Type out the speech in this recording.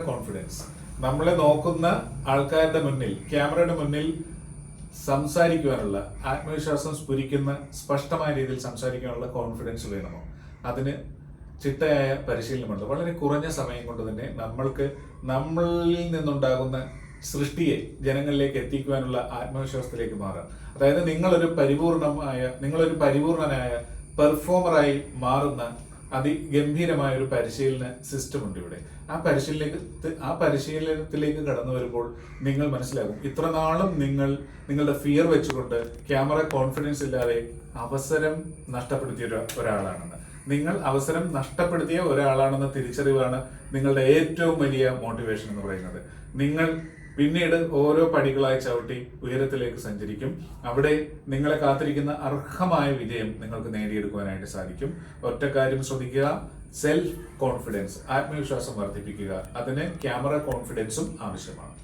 Confidence നമ്മളെ നോക്കുന്ന ആൾക്കാരുടെ മുന്നിൽ, ക്യാമറയുടെ മുന്നിൽ സംസാരിക്കുവാനുള്ള ആത്മവിശ്വാസം സ്ഫുരിക്കുന്ന സ്പഷ്ടമായ രീതിയിൽ സംസാരിക്കാനുള്ള കോൺഫിഡൻസ് വേണമോ? അതിന് ചിട്ടയായ പരിശീലനമുണ്ട്. വളരെ കുറഞ്ഞ സമയം കൊണ്ട് തന്നെ നമ്മളിൽ നിന്നുണ്ടാകുന്ന സൃഷ്ടിയെ ജനങ്ങളിലേക്ക് എത്തിക്കുവാനുള്ള ആത്മവിശ്വാസത്തിലേക്ക് മാറാം. അതായത് നിങ്ങളൊരു പരിപൂർണനായ പെർഫോമറായി മാറുന്ന അതിഗംഭീരമായ ഒരു പരിശീലന സിസ്റ്റം ഉണ്ട് ഇവിടെ. ആ പരിശീലനത്തിലേക്ക് കടന്നു വരുമ്പോൾ നിങ്ങൾ മനസ്സിലാകും, ഇത്ര നാളും നിങ്ങളുടെ ഫിയർ വെച്ചുകൊണ്ട് ക്യാമറ കോൺഫിഡൻസ് ഇല്ലാതെ അവസരം നഷ്ടപ്പെടുത്തിയ ഒരാളാണെന്ന്. നിങ്ങൾ അവസരം നഷ്ടപ്പെടുത്തിയ ഒരാളാണെന്ന തിരിച്ചറിവാണ് നിങ്ങളുടെ ഏറ്റവും വലിയ മോട്ടിവേഷൻ എന്ന് പറയുന്നത്. നിങ്ങൾ പിന്നീട് ഓരോ പടികളായി ചവിട്ടി ഉയരത്തിലേക്ക് സഞ്ചരിക്കും. അവിടെ നിങ്ങളെ കാത്തിരിക്കുന്ന അർഹമായ വിജയം നിങ്ങൾക്ക് നേടിയെടുക്കുവാനായിട്ട് സാധിക്കും. ഒറ്റ കാര്യം ശ്രദ്ധിക്കുക, സെൽഫ് കോൺഫിഡൻസ്, ആത്മവിശ്വാസം വർദ്ധിപ്പിക്കുക. അതിന് ക്യാമറ കോൺഫിഡൻസും ആവശ്യമാണ്.